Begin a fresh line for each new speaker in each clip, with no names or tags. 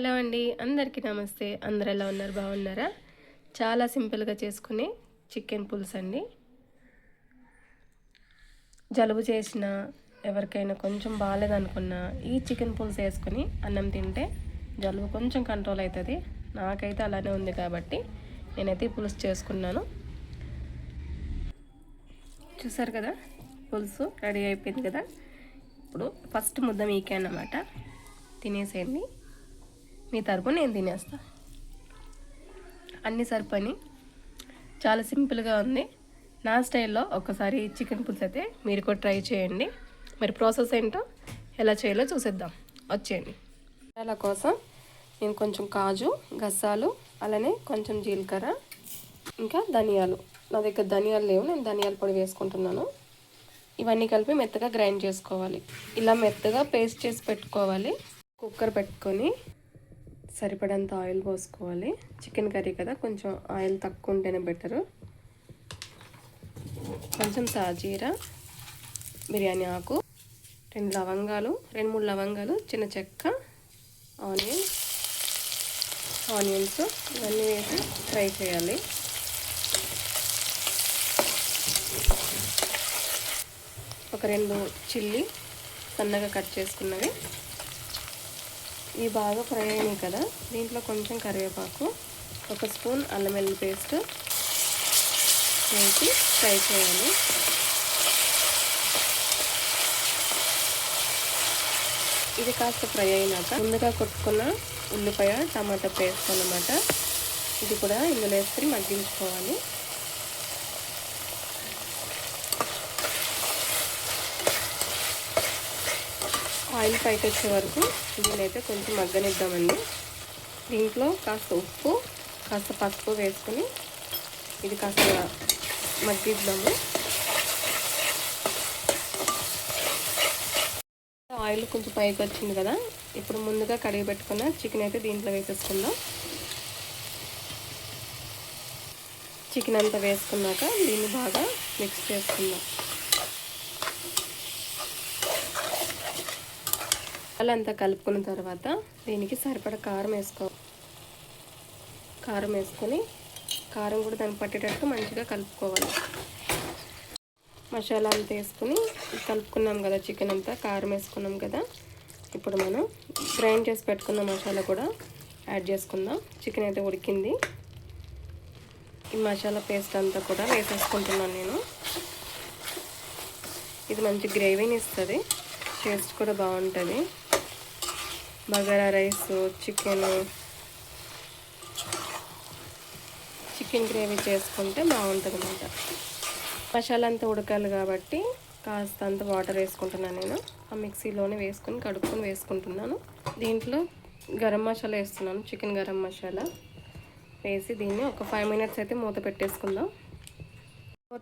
Hello అండి, అందరికీ నమస్తే. అందరు ఎలా ఉన్నారు? బాగున్నారా? చాలా సింపుల్గా చేసుకునే చికెన్ పులుసు అండి. జలుబు చేసిన ఎవరికైనా కొంచెం బాగాలేదనుకున్నా ఈ చికెన్ పులుసు వేసుకొని అన్నం తింటే జలుబు కొంచెం కంట్రోల్ అవుతుంది. నాకైతే అలానే ఉంది కాబట్టి నేనైతే పులుసు చేసుకున్నాను. చూసారు కదా, పులుసు రెడీ అయిపోయింది కదా. ఇప్పుడు ఫస్ట్ ముద్ద మీకే అన్నమాట, తినేసేయండి. మీ తరపు నేను తినేస్తా. అన్నీ సరిపని చాలా సింపుల్గా ఉంది. నా స్టైల్లో ఒక్కసారి చికెన్ పులుసు అయితే మీరు కూడా ట్రై చేయండి. మరి ప్రాసెస్ ఏంటో ఎలా చేయాలో చూసేద్దాం, వచ్చేయండి. మసాలా కోసం నేను కొంచెం కాజు, గసాలు, అలానే కొంచెం జీలకర్ర, ఇంకా ధనియాలు. నా దగ్గర ధనియాలు లేవు, నేను ధనియాల పొడి వేసుకుంటున్నాను. ఇవన్నీ కలిపి మెత్తగా గ్రైండ్ చేసుకోవాలి. ఇలా మెత్తగా పేస్ట్ చేసి పెట్టుకోవాలి. కుక్కర్ పెట్టుకొని సరిపడంత ఆయిల్ పోసుకోవాలి. చికెన్ కర్రీ కదా, కొంచెం ఆయిల్ తక్కువ ఉంటేనే బెటరు. కొంచెం సాజీరా, బిర్యానీ ఆకు, 2-3 లవంగాలు, చిన్న చెక్క, ఆనియన్స్ ఇవన్నీ వేసి ఫ్రై చేయాలి. ఒక 2 చిల్లీ సన్నగా కట్ చేసుకున్నవి ఇవి బాగా ఫ్రై అయినాయి కదా. దీంట్లో కొంచెం కరివేపాకు, 1 స్పూన్ అల్లం వెల్లుల్లి పేస్ట్ వేసి ఫ్రై చేయాలి. ఇది కాస్త ఫ్రై అయినాక ముందుగా కొట్టుకున్న ఉల్లిపాయ, టమాటా పేస్ట్ అన్నమాట, ఇది కూడా ఇందులో వేసుకొని మగ్గించుకోవాలి. ఆయిల్ పైకి వచ్చే వరకు దీనైతే కొంచెం మగ్గనిద్దామండి. దీంట్లో కాస్త ఉప్పు, కాస్త పసుపు వేసుకొని ఇది కాస్త మగ్గిద్దాము. ఆయిల్ కొంచెం పైకి వచ్చింది కదా, ఇప్పుడు ముందుగా కడిగి పెట్టుకున్న చికెన్ అయితే దీంట్లో వేసేసుకుందాం. చికెన్ అంతా వేసుకున్నాక దీన్ని బాగా మిక్స్ చేసుకుందాం. అంతా కలుపుకున్న తర్వాత దీనికి సరిపడా కారం వేసుకొని కారం కూడా దానికి పట్టేటట్టు మంచిగా కలుపుకోవాలి. మసాలా అంతా వేసుకుని కలుపుకున్నాం కదా, చికెన్ అంతా కారం వేసుకున్నాం కదా. ఇప్పుడు మనం గ్రైండ్ చేసి పెట్టుకున్న మసాలా కూడా యాడ్ చేసుకుందాం. చికెన్ అయితే ఉడికింది. ఈ మసాలా పేస్ట్ అంతా కూడా వేసేసుకుంటున్నాను నేను. ఇది మంచి గ్రేవీని ఇస్తుంది, టేస్ట్ కూడా బాగుంటుంది. బగారా రైస్, చికెన్ గ్రేవీ చేసుకుంటే బాగుంటుంది అన్నమాట. మసాలా అంతా ఉడకాలి కాబట్టి కాస్త అంత వాటర్ వేసుకుంటున్నాను నేను. ఆ మిక్సీలోనే వేసుకొని కడుక్కొని వేసుకుంటున్నాను. దీంట్లో గరం మసాలా వేస్తున్నాను, చికెన్ గరం మసాలా వేసి దీన్ని ఒక 5 మినిట్స్ అయితే మూత పెట్టేసుకుందాం.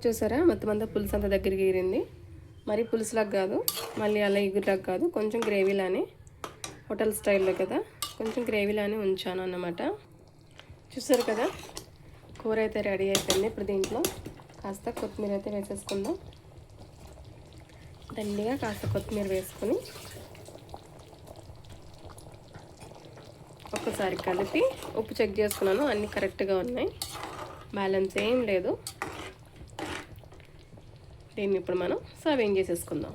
చూసారా, మొత్తం అంతా పులుసు అంతా దగ్గరికి ఎగిరింది. మరి పులుసులాగా కాదు, మళ్ళీ అలా ఎగురులాగా కాదు, కొంచెం గ్రేవీలానే, హోటల్ స్టైల్లో కదా, కొంచెం గ్రేవీలానే ఉంచాను అన్నమాట. చూసారు కదా, కూర అయితే రెడీ అయిపోయింది. ఇప్పుడు దీంట్లో కాస్త కొత్తిమీర అయితే వేసేసుకుందాం. దండిగా కాస్త కొత్తిమీర వేసుకొని ఒక్కసారి కలిపి ఉప్పు చెక్ చేసుకున్నాను, అన్నీ కరెక్ట్గా ఉన్నాయి, బ్యాలెన్స్ ఏం లేదు. దీన్ని ఇప్పుడు మనం సర్వింగ్ చేసేసుకుందాం.